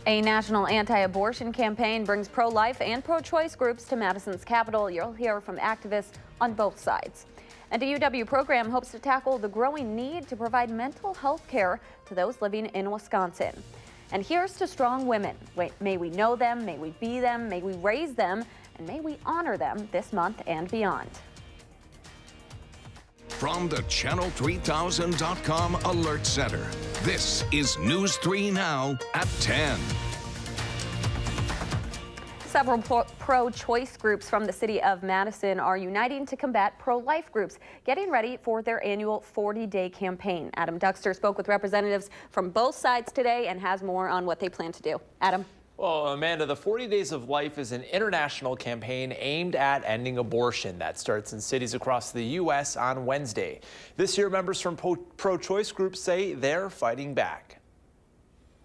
A national anti-abortion campaign brings pro-life and pro-choice groups to Madison's capital. You'll hear from activists on both sides. And a UW program hopes to tackle the growing need to provide mental health care to those living in Wisconsin. And here's to strong women. May we know them, may we be them, may we raise them, and may we honor them this month and beyond. From the Channel3000.com Alert Center, this is News 3 Now at 10. Several pro-choice groups from the city of Madison are uniting to combat pro-life groups, getting ready for their annual 40-day campaign. Adam Duxter spoke with representatives from both sides today and has more on what they plan to do. Adam. Well, Amanda, the 40 Days of Life is an international campaign aimed at ending abortion that starts in cities across the U.S. on Wednesday. This year, members from pro-choice groups say they're fighting back.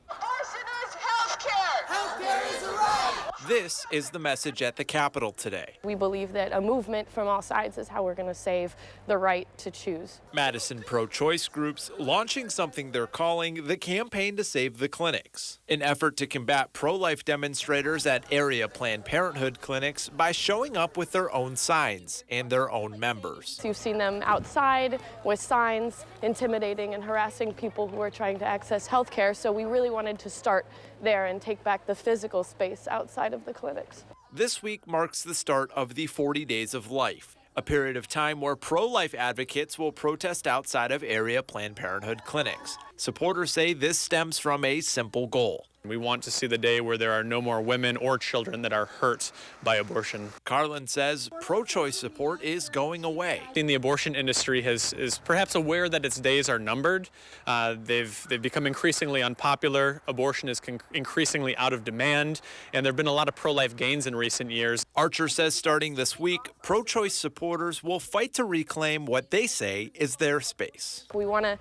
Abortion is healthcare! Healthcare is a right! This is the message at the Capitol today. We believe that a movement from all sides is how we're going to save the right to choose. Madison pro-choice groups launching something they're calling the Campaign to Save the Clinics, an effort to combat pro-life demonstrators at area Planned Parenthood clinics by showing up with their own signs and their own members. You've seen them outside with signs intimidating and harassing people who are trying to access health care, so we really wanted to start there and take back the physical space outside of the clinics. This week marks the start of the 40 Days of Life, a period of time where pro-life advocates will protest outside of area Planned Parenthood clinics. Supporters say this stems from a simple goal. We want to see the day where there are no more women or children that are hurt by abortion. Carlin says pro-choice support is going away. The abortion industry is perhaps aware that its days are numbered. They've become increasingly unpopular. Abortion is increasingly out of demand, and there have been a lot of pro-life gains in recent years. Archer says starting this week, pro-choice supporters will fight to reclaim what they say is their space. We want to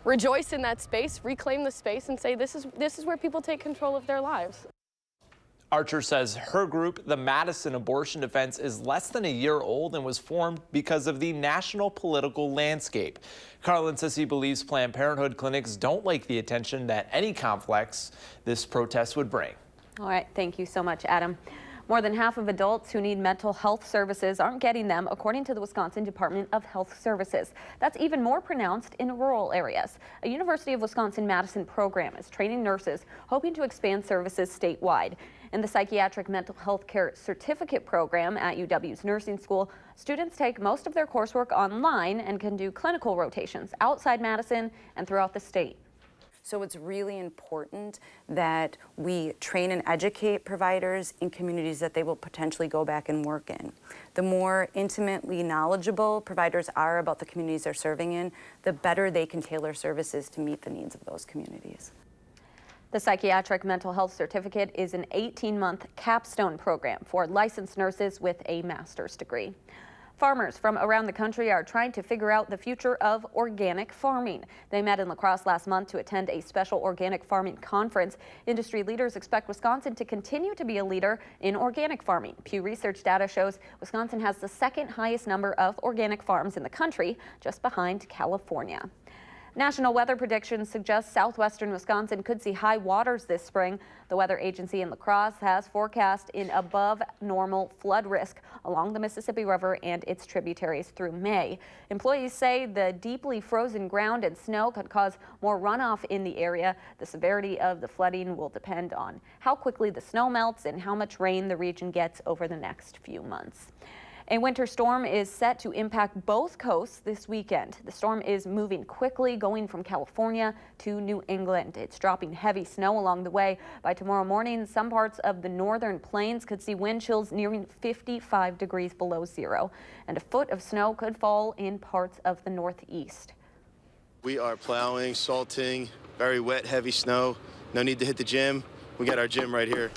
rejoice in that space, reclaim the space, and say this is where people take control of their lives. Archer says her group, the Madison Abortion Defense, is less than a year old and was formed because of the national political landscape. Carlin says he believes Planned Parenthood clinics don't like the attention that any conflicts this protest would bring. All right, thank you so much, Adam. More than half of adults who need mental health services aren't getting them, according to the Wisconsin Department of Health Services. That's even more pronounced in rural areas. A University of Wisconsin-Madison program is training nurses, hoping to expand services statewide. In the Psychiatric Mental Health Care Certificate program at UW's nursing school, students take most of their coursework online and can do clinical rotations outside Madison and throughout the state. So it's really important that we train and educate providers in communities that they will potentially go back and work in. The more intimately knowledgeable providers are about the communities they're serving in, the better they can tailor services to meet the needs of those communities. The Psychiatric Mental Health Certificate is an 18-month capstone program for licensed nurses with a master's degree. Farmers from around the country are trying to figure out the future of organic farming. They met in La Crosse last month to attend a special organic farming conference. Industry leaders expect Wisconsin to continue to be a leader in organic farming. Pew Research data shows Wisconsin has the second highest number of organic farms in the country, just behind California. National weather predictions suggest southwestern Wisconsin could see high waters this spring. The weather agency in La Crosse has forecast an above normal flood risk along the Mississippi River and its tributaries through May. Employees say the deeply frozen ground and snow could cause more runoff in the area. The severity of the flooding will depend on how quickly the snow melts and how much rain the region gets over the next few months. A winter storm is set to impact both coasts this weekend. The storm is moving quickly, going from California to New England. It's dropping heavy snow along the way. By tomorrow morning, some parts of the northern plains could see wind chills nearing 55 degrees below zero, and a foot of snow could fall in parts of the northeast. We are plowing, salting, very wet, heavy snow. No need to hit the gym. We got our gym right here.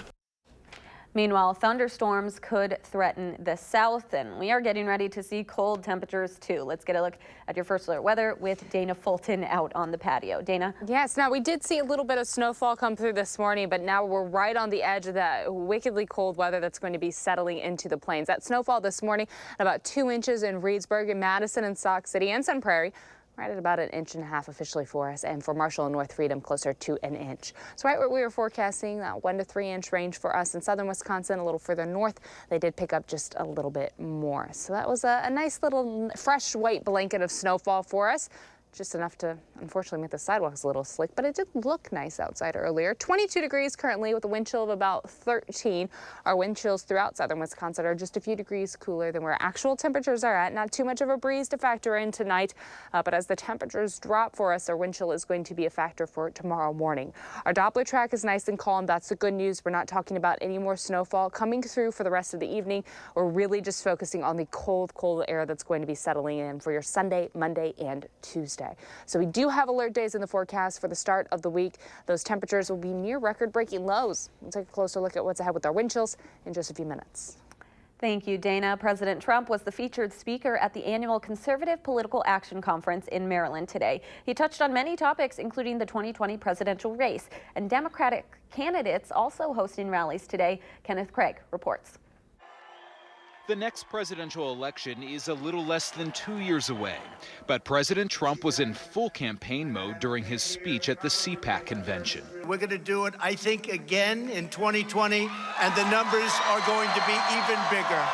Meanwhile, thunderstorms could threaten the south, and we are getting ready to see cold temperatures too. Let's get a look at your first alert weather with Dana Fulton out on the patio. Dana? Yes, now we did see a little bit of snowfall come through this morning, but now we're right on the edge of that wickedly cold weather that's going to be settling into the plains. That snowfall this morning, about 2 inches in Reedsburg and Madison and Sauk City and Sun Prairie. right at about 1.5 inches officially for us, and for Marshall and North Freedom closer to 1 inch. So right where we were forecasting that 1 to 3 inch range for us in southern Wisconsin. A little further north, they did pick up just a little bit more. So that was a nice little fresh white blanket of snowfall for us. Just enough to, unfortunately, make the sidewalks a little slick, but it did look nice outside earlier. 22 degrees currently with a wind chill of about 13. Our wind chills throughout southern Wisconsin are just a few degrees cooler than where actual temperatures are at. Not too much of a breeze to factor in tonight, but as the temperatures drop for us, our wind chill is going to be a factor for tomorrow morning. Our Doppler track is nice and calm. That's the good news. We're not talking about any more snowfall coming through for the rest of the evening. We're really just focusing on the cold, cold air that's going to be settling in for your Sunday, Monday, and Tuesday. So we do have alert days in the forecast for the start of the week. Those temperatures will be near record-breaking lows. We'll take a closer look at what's ahead with our wind chills in just a few minutes. Thank you, Dana. President Trump was the featured speaker at the annual Conservative Political Action Conference in Maryland today. He touched on many topics, including the 2020 presidential race, and Democratic candidates also hosting rallies today. Kenneth Craig reports. The next presidential election is a little less than 2 years away, but President Trump was in full campaign mode during his speech at the CPAC convention. We're going to do it, I think, again in 2020, and the numbers are going to be even bigger.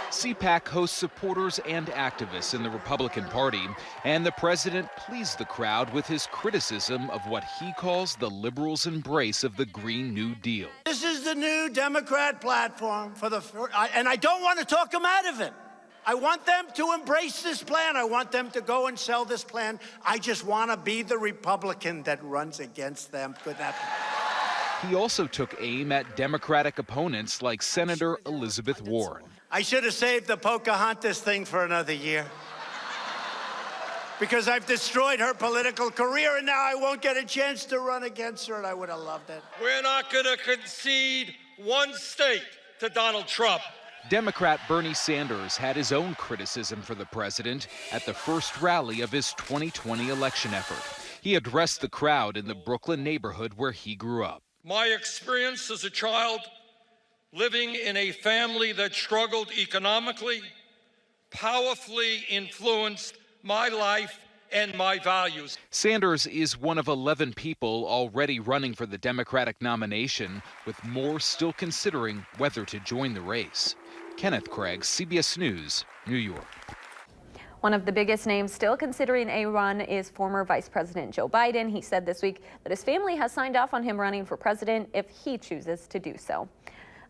CPAC hosts supporters and activists in the Republican Party, and the president pleased the crowd with his criticism of what he calls the liberals' embrace of the Green New Deal. This is the new Democrat platform and I don't want to talk them out of it. I want them to embrace this plan. I want them to go and sell this plan. I just want to be the Republican that runs against them. Could that be? He also took aim at Democratic opponents like Senator Elizabeth Warren. I should have saved the Pocahontas thing for another year, because I've destroyed her political career, and now I won't get a chance to run against her, and I would have loved it. We're not going to concede one state to Donald Trump. Democrat Bernie Sanders had his own criticism for the president at the first rally of his 2020 election effort. He addressed the crowd in the Brooklyn neighborhood where he grew up. My experience as a child living in a family that struggled economically powerfully influenced my life and my values. Sanders is one of 11 people already running for the Democratic nomination, with more still considering whether to join the race. Kenneth Craig, CBS News, New York. One of the biggest names still considering a run is former Vice President Joe Biden. He said this week that his family has signed off on him running for president if he chooses to do so.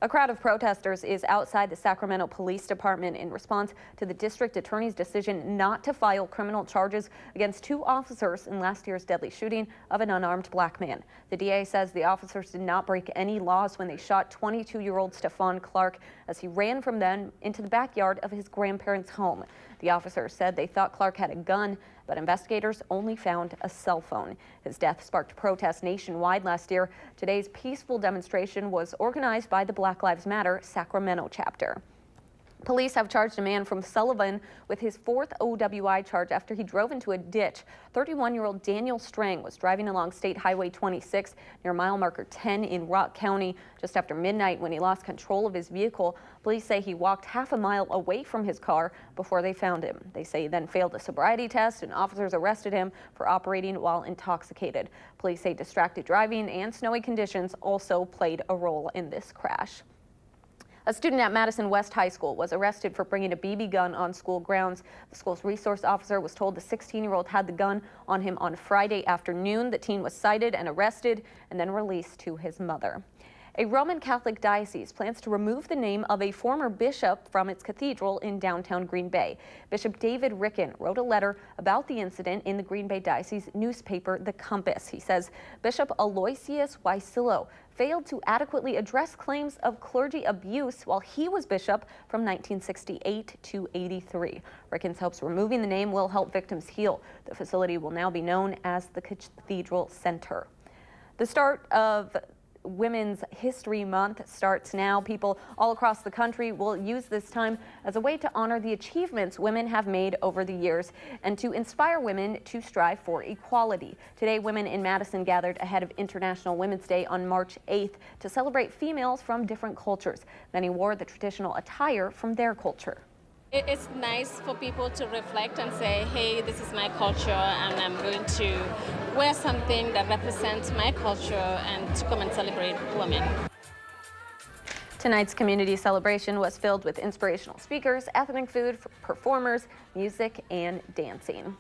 A crowd of protesters is outside the Sacramento Police Department in response to the district attorney's decision not to file criminal charges against 2 officers in last year's deadly shooting of an unarmed black man. The DA says the officers did not break any laws when they shot 22-year-old Stephon Clark as he ran from them into the backyard of his grandparents' home. The officers said they thought Clark had a gun, but investigators only found a cell phone. His death sparked protests nationwide last year. Today's peaceful demonstration was organized by the Black Lives Matter Sacramento chapter. Police have charged a man from Sullivan with his 4th OWI charge after he drove into a ditch. 31-year-old Daniel Strang was driving along State Highway 26 near mile marker 10 in Rock County just after midnight when he lost control of his vehicle. Police say he walked half a mile away from his car before they found him. They say he then failed a sobriety test and officers arrested him for operating while intoxicated. Police say distracted driving and snowy conditions also played a role in this crash. A student at Madison West High School was arrested for bringing a BB gun on school grounds. The school's resource officer was told the 16-year-old had the gun on him on Friday afternoon. The teen was cited and arrested and then released to his mother. A Roman Catholic diocese plans to remove the name of a former bishop from its cathedral in downtown Green Bay. Bishop David Ricken wrote a letter about the incident in the Green Bay Diocese newspaper, The Compass. He says Bishop Aloysius Wysillo failed to adequately address claims of clergy abuse while he was bishop from 1968 to 83. Rickens hopes removing the name will help victims heal. The facility will now be known as the Cathedral Center. The start of Women's History Month starts now. People all across the country will use this time as a way to honor the achievements women have made over the years and to inspire women to strive for equality. Today, women in Madison gathered ahead of International Women's Day on March 8th to celebrate females from different cultures. Many wore the traditional attire from their culture. It's nice for people to reflect and say, hey, this is my culture and I'm going to wear something that represents my culture and to come and celebrate women. Tonight's community celebration was filled with inspirational speakers, ethnic food, performers, music, and dancing.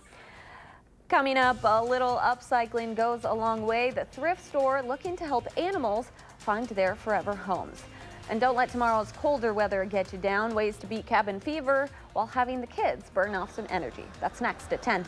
Coming up, a little upcycling goes a long way. The thrift store looking to help animals find their forever homes. And don't let tomorrow's colder weather get you down. Ways to beat cabin fever while having the kids burn off some energy. That's next at 10.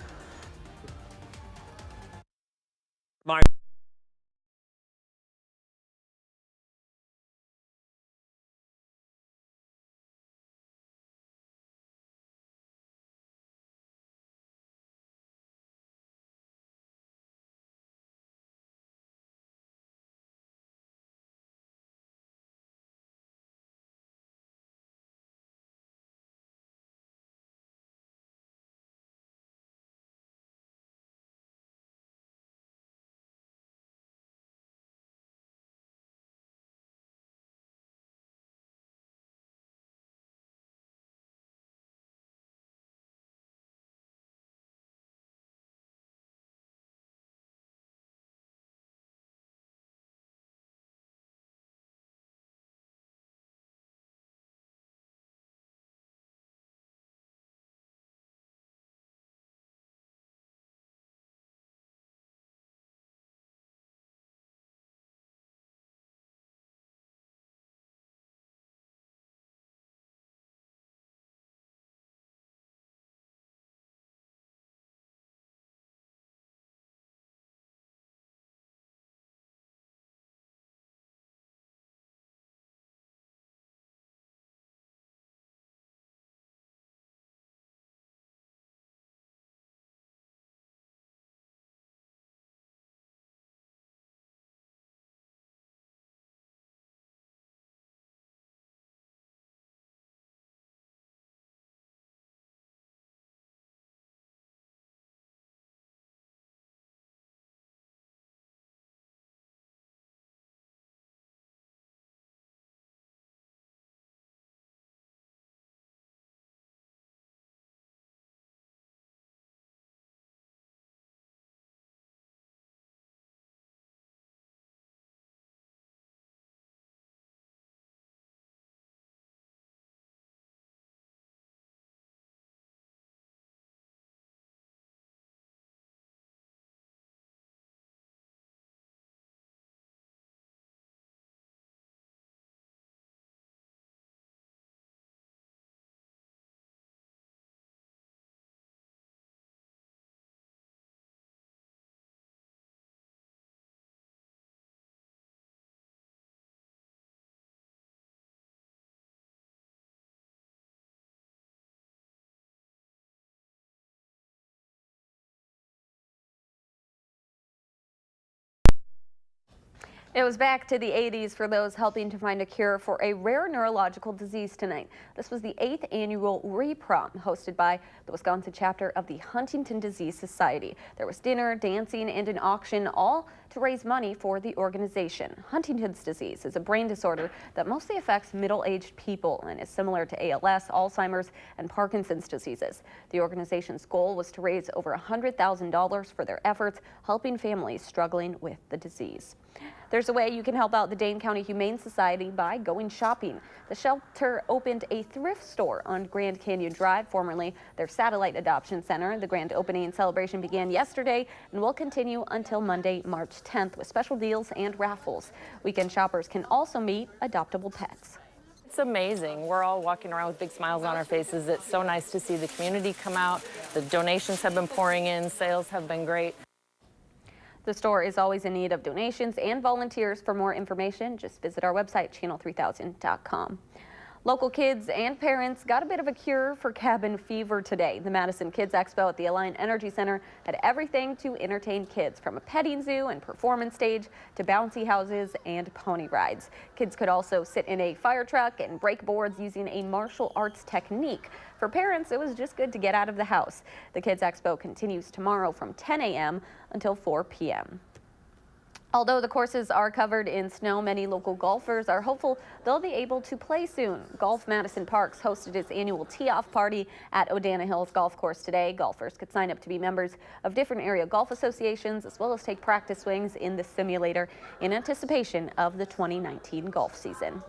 It was back to the 80s for those helping to find a cure for a rare neurological disease tonight. This was the 8th annual Reprom, hosted by the Wisconsin chapter of the Huntington Disease Society. There was dinner, dancing, and an auction, all to raise money for the organization. Huntington's disease is a brain disorder that mostly affects middle-aged people and is similar to ALS, Alzheimer's, and Parkinson's diseases. The organization's goal was to raise over $100,000 for their efforts, helping families struggling with the disease. There's a way you can help out the Dane County Humane Society by going shopping. The shelter opened a thrift store on Grand Canyon Drive, formerly their satellite adoption center. The grand opening celebration began yesterday and will continue until Monday, March 10th, with special deals and raffles. Weekend shoppers can also meet adoptable pets. It's amazing. We're all walking around with big smiles on our faces. It's so nice to see the community come out. The donations have been pouring in. Sales have been great. The store is always in need of donations and volunteers. For more information, just visit our website, channel3000.com. Local kids and parents got a bit of a cure for cabin fever today. The Madison Kids Expo at the Alliant Energy Center had everything to entertain kids, from a petting zoo and performance stage to bouncy houses and pony rides. Kids could also sit in a fire truck and break boards using a martial arts technique. For parents, it was just good to get out of the house. The Kids Expo continues tomorrow from 10 a.m. until 4 p.m. Although the courses are covered in snow, many local golfers are hopeful they'll be able to play soon. Golf Madison Parks hosted its annual tee-off party at Odana Hills Golf Course today. Golfers could sign up to be members of different area golf associations as well as take practice swings in the simulator in anticipation of the 2019 golf season.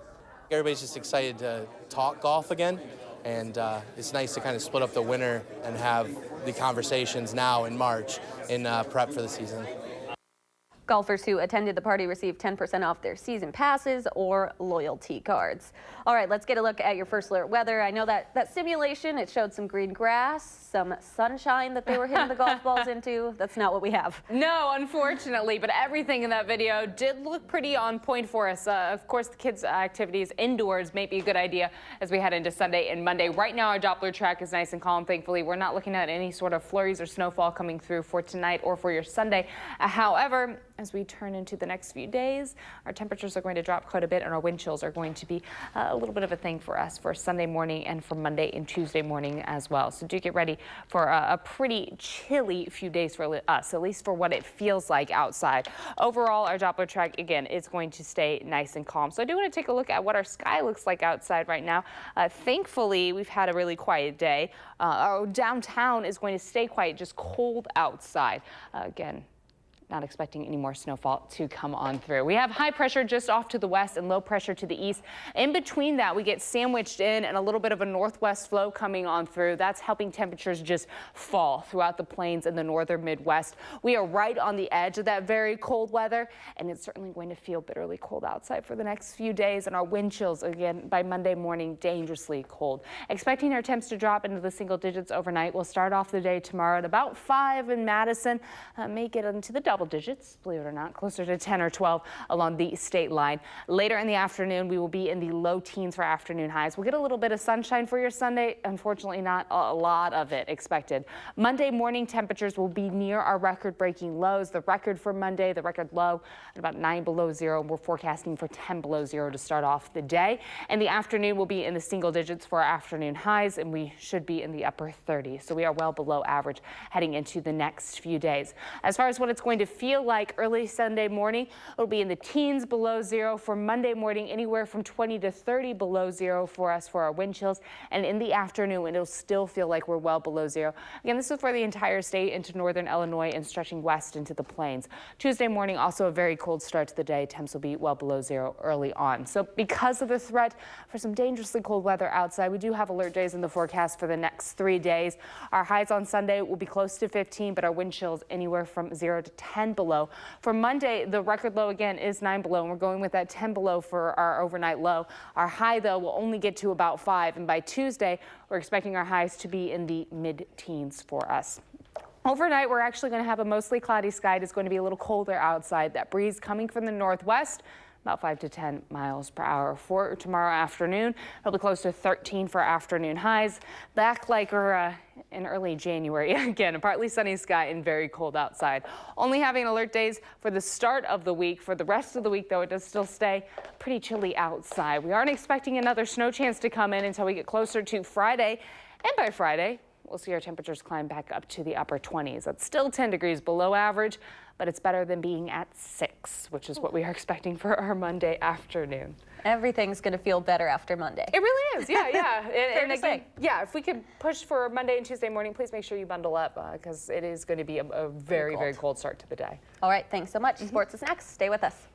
Everybody's just excited to talk golf again, and it's nice to kind of split up the winter and have the conversations now in March in prep for the season. Golfers who attended the party received 10% off their season passes or loyalty cards. All right, let's get a look at your first alert weather. I know that simulation, it showed some green grass, some sunshine that they were hitting the golf balls into. That's not what we have. No, unfortunately, but everything in that video did look pretty on point for us. Of course, the kids' activities indoors may be a good idea as we head into Sunday and Monday. Right now, our Doppler track is nice and calm. Thankfully, we're not looking at any sort of flurries or snowfall coming through for tonight or for your Sunday. However, as we turn into the next few days, our temperatures are going to drop quite a bit, and our wind chills are going to be a little bit of a thing for us for Sunday morning and for Monday and Tuesday morning as well. So do get ready for a pretty chilly few days for us, at least for what it feels like outside. Overall, our Doppler track, again, is going to stay nice and calm. So I do want to take a look at what our sky looks like outside right now. Thankfully, we've had a really quiet day. Our downtown is going to stay quiet, just cold outside. Again, not expecting any more snowfall to come on through. We have high pressure just off to the west and low pressure to the east. In between that, we get sandwiched in and a little bit of a northwest flow coming on through. That's helping temperatures just fall throughout the plains in the northern Midwest. We are right on the edge of that very cold weather, and it's certainly going to feel bitterly cold outside for the next few days. And our wind chills, again, by Monday morning, dangerously cold. Expecting our temps to drop into the single digits overnight. We'll start off the day tomorrow at about 5 in Madison, may get into the double digits, believe it or not, closer to 10 or 12 along the state line. Later in the afternoon, we will be in the low teens for afternoon highs. We'll get a little bit of sunshine for your Sunday. Unfortunately, not a lot of it expected. Monday morning temperatures will be near our record-breaking lows. The record for Monday, the record low at about 9 below zero. We're forecasting for 10 below zero to start off the day. And the afternoon will be in the single digits for our afternoon highs, and we should be in the upper 30s. So we are well below average heading into the next few days. As far as what it's going to feel like early Sunday morning, it'll be in the teens below zero. For Monday morning, anywhere from 20 to 30 below zero for us for our wind chills. And in the afternoon, it'll still feel like we're well below zero. Again, this is for the entire state into northern Illinois and stretching west into the plains. Tuesday morning, also a very cold start to the day. Temps will be well below zero early on. So because of the threat for some dangerously cold weather outside, we do have alert days in the forecast for the next 3 days. Our highs on Sunday will be close to 15, but our wind chills anywhere from 0 to 10 below. For Monday, the record low again is 9 below, and we're going with that 10 below for our overnight low. Our high, though, will only get to about 5, and by Tuesday, we're expecting our highs to be in the mid-teens for us. Overnight, we're actually going to have a mostly cloudy sky. It's going to be a little colder outside. That breeze coming from the northwest, about 5 to 10 miles per hour. For tomorrow afternoon, it'll be close to 13 for afternoon highs. Back like we're in early January. Again, a partly sunny sky and very cold outside. Only having alert days for the start of the week. For the rest of the week, though, it does still stay pretty chilly outside. We aren't expecting another snow chance to come in until we get closer to Friday. And by Friday, we'll see our temperatures climb back up to the upper 20s. That's still 10 degrees below average, but it's better than being at 6, which is what we are expecting for our Monday afternoon. Everything's going to feel better after Monday. It really is, yeah. and again, say. yeah, if we could push for Monday and Tuesday morning, please make sure you bundle up because it is going to be a very, very cold start to the day. All right, thanks so much. Sports is next. Stay with us.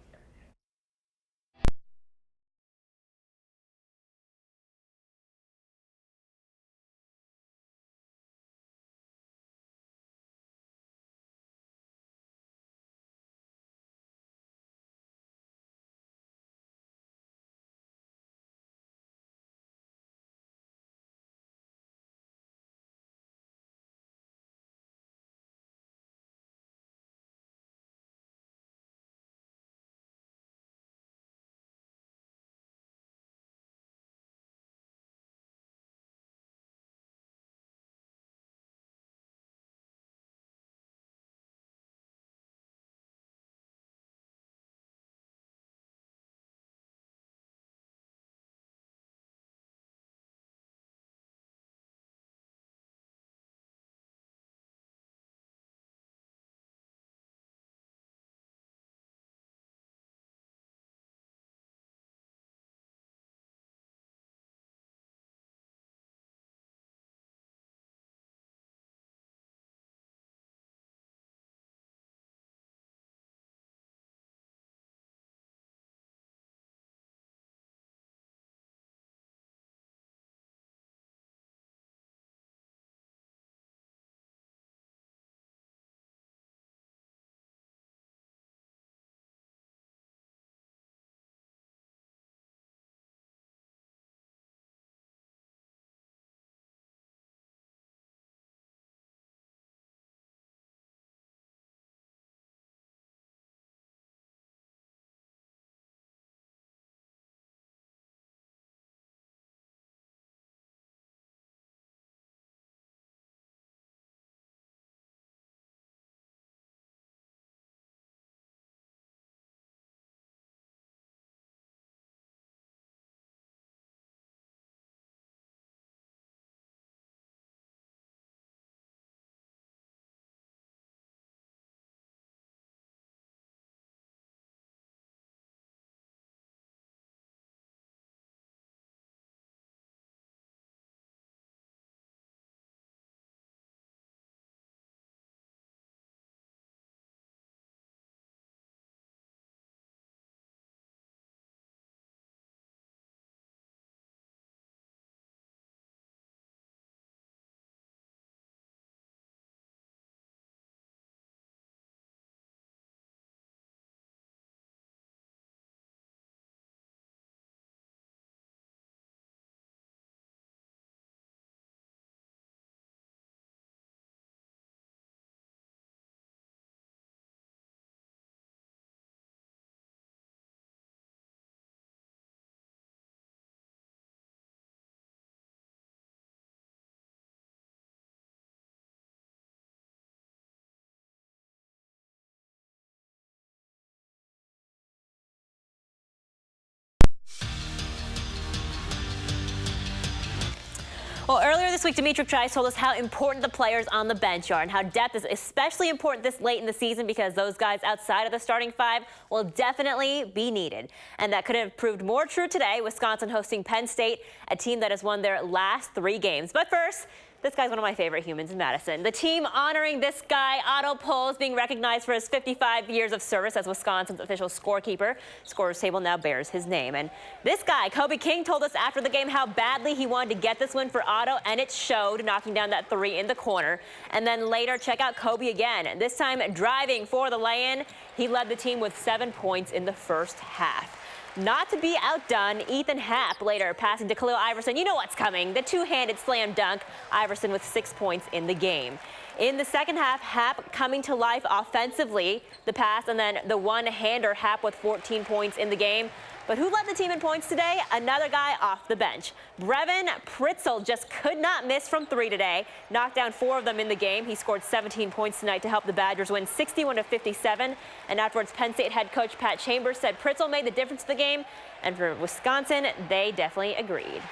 Well, earlier this week, Dimitri Trice told us how important the players on the bench are and how depth is especially important this late in the season because those guys outside of the starting five will definitely be needed. And that could have proved more true today, Wisconsin hosting Penn State, a team that has won their last 3 games. But first, this guy's one of my favorite humans in Madison. The team honoring this guy, Otto Poles, being recognized for his 55 years of service as Wisconsin's official scorekeeper. Scorer's table now bears his name. And this guy, Kobe King, told us after the game how badly he wanted to get this win for Otto, and it showed, knocking down that 3 in the corner. And then later, check out Kobe again, this time driving for the lay-in. He led the team with 7 points in the first half. Not to be outdone, Ethan Happ later passing to Khalil Iverson. You know what's coming, the two-handed slam dunk. Iverson with 6 points in the game. In the second half, Happ coming to life offensively, the pass, and then the one-hander, Happ with 14 points in the game. But who led the team in points today? Another guy off the bench. Brevin Pritzel just could not miss from 3 today. Knocked down 4 of them in the game. He scored 17 points tonight to help the Badgers win 61-57. And afterwards, Penn State head coach Pat Chambers said Pritzel made the difference in the game. And for Wisconsin, they definitely agreed.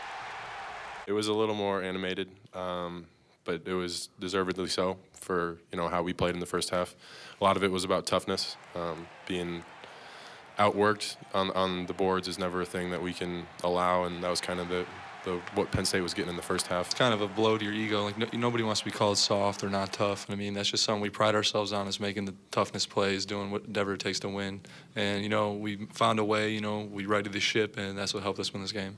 It was a little more animated, but it was deservedly so for how we played in the first half. A lot of it was about toughness, being outworked on the boards is never a thing that we can allow, and that was kind of what Penn State was getting in the first half. It's kind of a blow to your ego. Like nobody wants to be called soft or not tough. I mean, that's just something we pride ourselves on, is making the toughness plays, doing whatever it takes to win. And we found a way. We righted the ship, and that's what helped us win this game.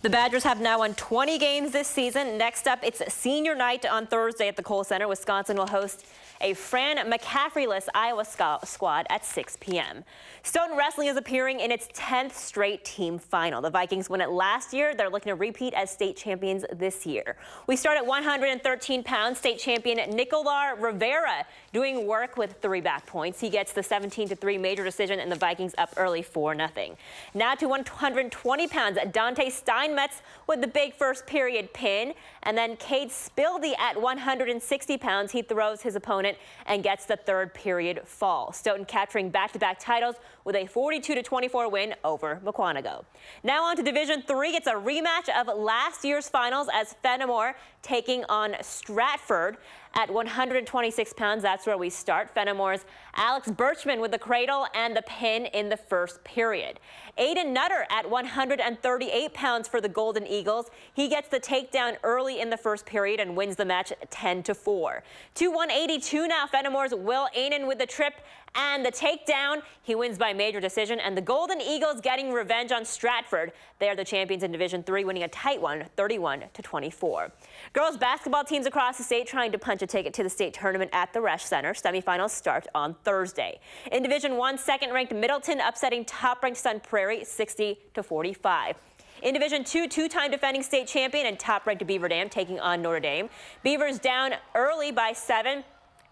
The Badgers have now won 20 games this season. Next up, it's senior night on Thursday at the Kohl Center. Wisconsin will host a Fran McCaffrey-less Iowa squad at 6 p.m. Stoughton Wrestling is appearing in its 10th straight team final. The Vikings won it last year. They're looking to repeat as state champions this year. We start at 113 pounds. State champion Nicolar Rivera doing work with 3 back points. He gets the 17-3 major decision, and the Vikings up early 4-0. Now to 120 pounds, Dante Steinmetz with the big first period pin. And then Cade Spildy at 160 pounds. He throws his opponent and gets the 3rd period fall. Stoughton capturing back-to-back titles with a 42-24 win over Mukwonago. Now on to Division III. It's a rematch of last year's finals as Fenimore taking on Stratford. At 126 pounds, that's where we start. Fenimore's Alex Birchman with the cradle and the pin in the first period. Aiden Nutter at 138 pounds for the Golden Eagles. He gets the takedown early in the first period and wins the match 10-4. To 182 now, Fenimore's Will Ainen with the trip and the takedown. He wins by major decision, and the Golden Eagles getting revenge on Stratford. They are the champions in Division III, winning a tight one, 31-24. Girls basketball teams across the state trying to punch a ticket to the state tournament at the Resch Center. Semifinals start on Thursday. In Division I, second-ranked Middleton upsetting top-ranked Sun Prairie 60-45. In Division II, 2-time defending state champion and top-ranked Beaver Dam taking on Notre Dame. Beavers down early by 7.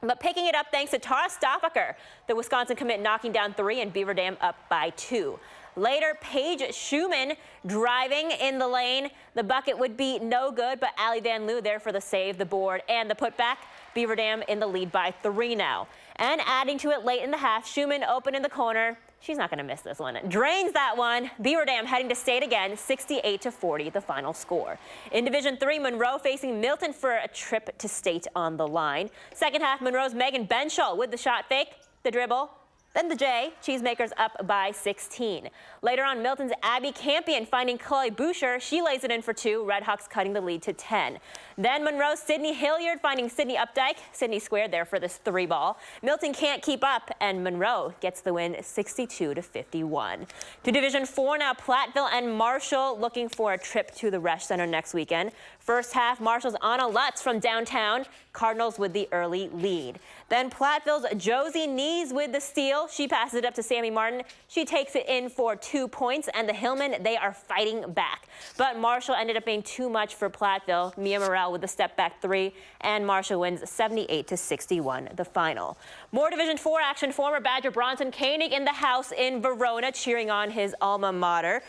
But picking it up thanks to Tara Stoffaker, the Wisconsin commit knocking down 3 and Beaver Dam up by 2. Later, Paige Schumann driving in the lane. The bucket would be no good, but Allie Van Loo there for the save, the board, and the putback. Beaver Dam in the lead by 3 now. And adding to it late in the half, Schumann open in the corner. She's not going to miss this one. Drains that one. Beaver Dam heading to state again, 68-40, the final score. In Division III, Monroe facing Milton for a trip to state on the line. Second half, Monroe's Megan Benschel with the shot fake, the dribble, then the J. Cheesemakers up by 16. Later on, Milton's Abby Campion finding Chloe Boucher. She lays it in for 2. Redhawks cutting the lead to 10. Then Monroe's Sydney Hilliard finding Sydney Updike. Sydney squared there for this 3 ball. Milton can't keep up, and Monroe gets the win 62-51. To Division IV now, Platteville and Marshall looking for a trip to the Resch Center next weekend. First half, Marshall's Anna Lutz from downtown. Cardinals with the early lead. Then Platteville's Josie Nees with the steal. She passes it up to Sammy Martin. She takes it in for 2 points, and the Hillmen, they are fighting back. But Marshall ended up being too much for Platteville. Mia Morrell with the step back 3, and Marshall wins 78-61, the final. More Division IV action. Former Badger Bronson Koenig in the house in Verona, cheering on his alma mater.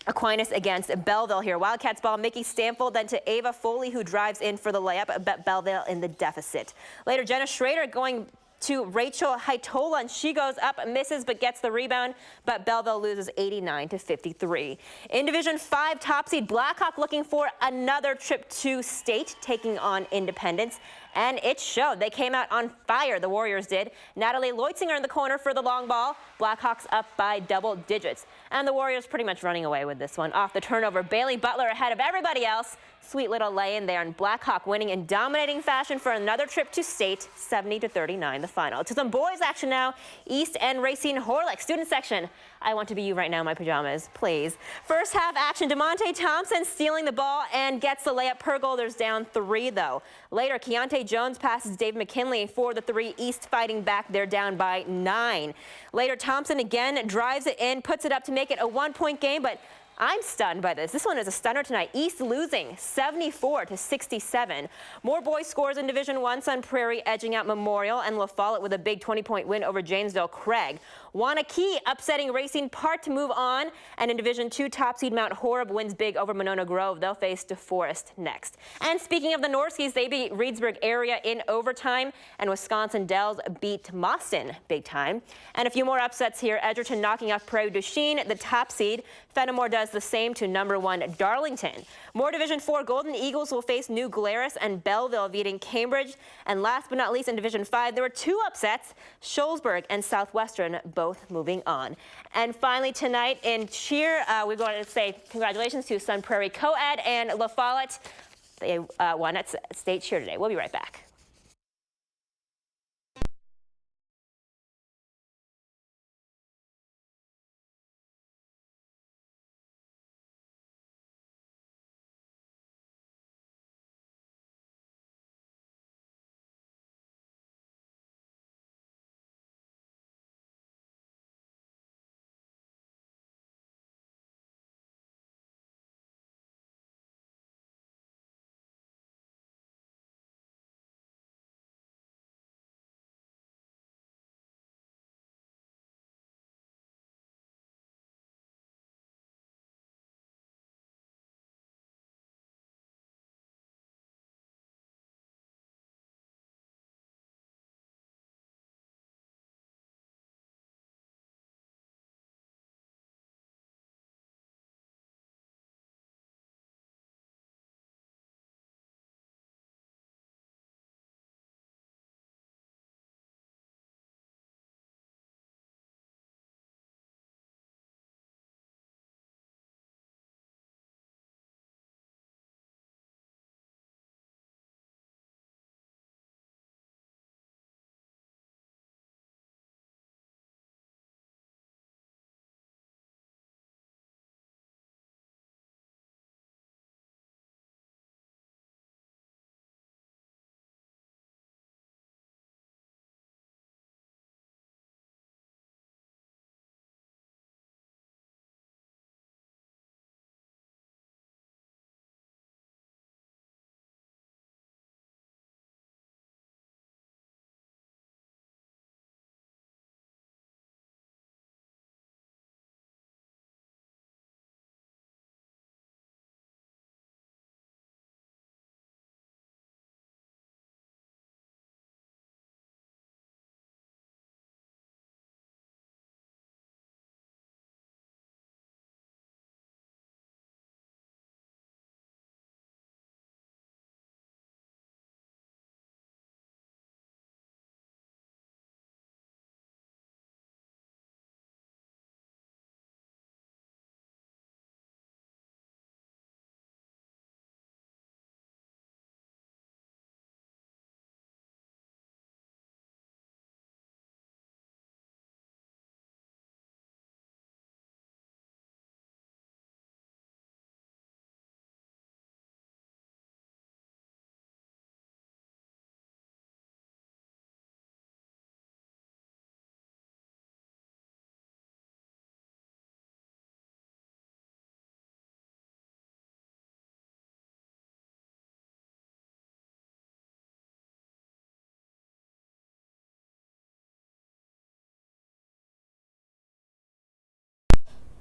Aquinas against Belleville here. Wildcats ball, Mickey Stamfel, then to Ava Foley, who drives in for the layup, but Belleville in the deficit. Later, Jenna Schrader going to Rachel Haitola, and she goes up, misses, but gets the rebound, but Belleville loses 89-53. In Division 5, top seed Blackhawk looking for another trip to state, taking on Independence. And it showed. They came out on fire, the Warriors did. Natalie Leutzinger in the corner for the long ball. Blackhawks up by double digits. And the Warriors pretty much running away with this one. Off the turnover, Bailey Butler ahead of everybody else. Sweet little lay in there, and Blackhawk winning in dominating fashion for another trip to state, 70-39 the final. To some boys action now. East End Racing Horlick student section. I want to be you right now in my pajamas, please. First half action, DeMonte Thompson stealing the ball and gets the layup. Pergolders down 3 though. Later, Keontae Jones passes Dave McKinley for the 3. East fighting back. They're down by 9. Later, Thompson again drives it in, puts it up to make it a 1-point game, but I'm stunned by this. This one is a stunner tonight. East losing 74-67. More boys scores in Division 1. Sun Prairie edging out Memorial, and La Follette with a big 20-point win over Janesville Craig. Wanakee upsetting Racing Park to move on. And in Division 2, top seed Mount Horeb wins big over Monona Grove. They'll face DeForest next. And speaking of the Norskies, they beat Reedsburg area in overtime, and Wisconsin Dells beat Mauston big time. And a few more upsets here. Edgerton knocking off Prairie du Chien, the top seed. Fenimore does the same to number 1 Darlington. More Division 4, Golden Eagles will face New Glarus, and Belleville beating Cambridge. And last but not least, in Division 5, there were 2 upsets. Shoalsburg and Southwestern both moving on. And finally tonight in cheer, we're going to say congratulations to Sun Prairie Co-Ed and La Follette. They won at state cheer today. We'll be right back.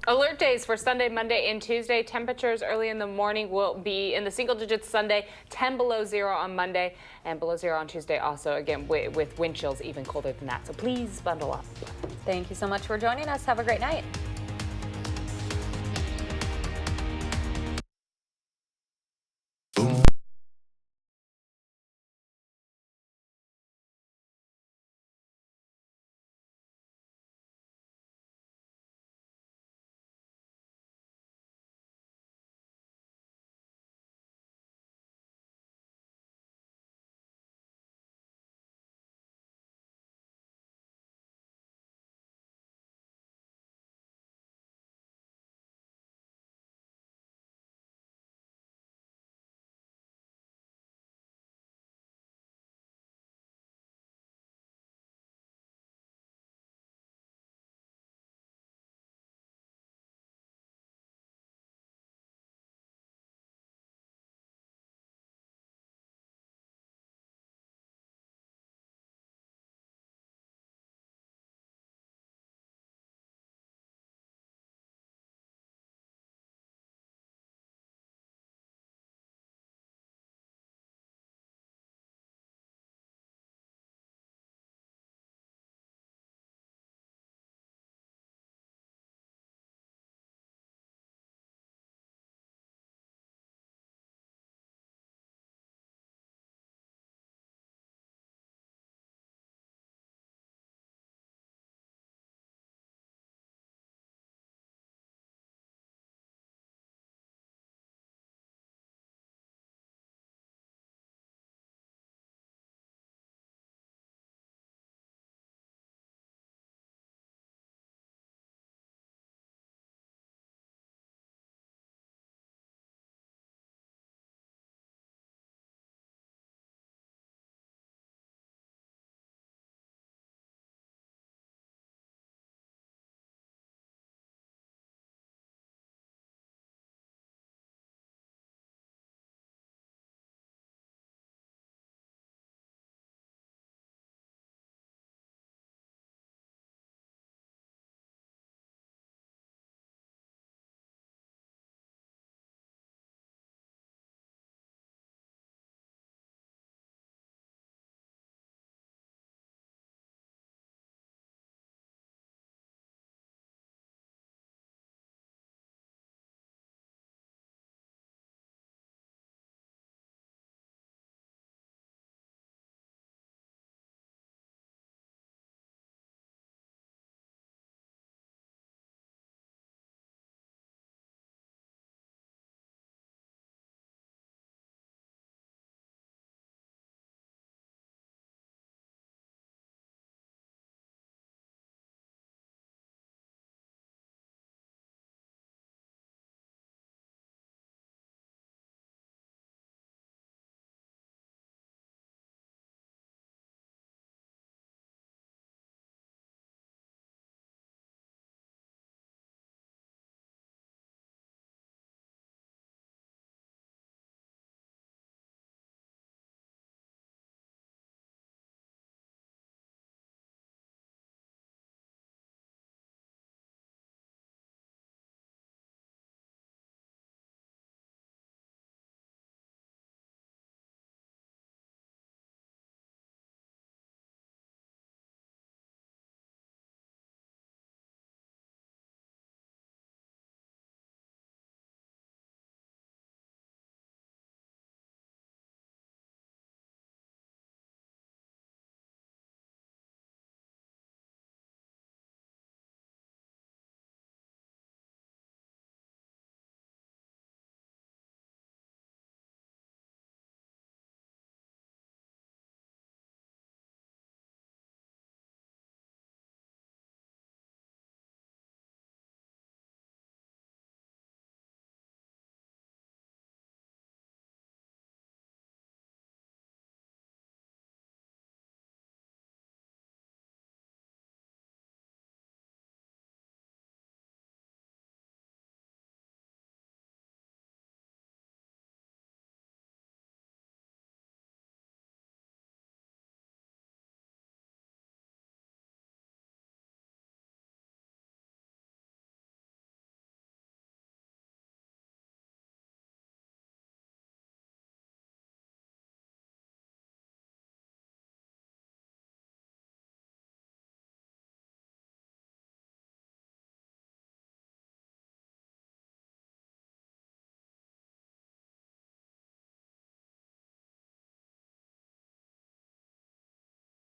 Alert days for Sunday, Monday, and Tuesday. Temperatures early in the morning will be in the single digits Sunday, 10 below zero on Monday, and below zero on Tuesday also, again, with wind chills even colder than that. So please bundle up. Thank you so much for joining us. Have a great night.